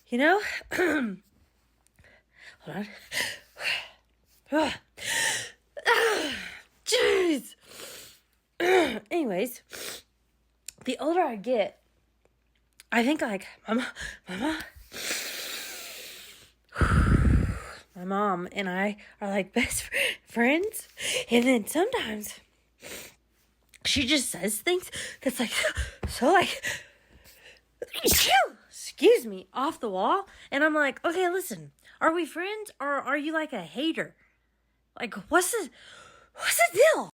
You know? Hold on. Jeez. Anyways, the older I get, I think like, my mom and I are like best friends. And then sometimes she just says things that's like, so like, excuse me, off the wall. And I'm like, okay, listen, are we friends or are you like a hater? Like, what's the deal?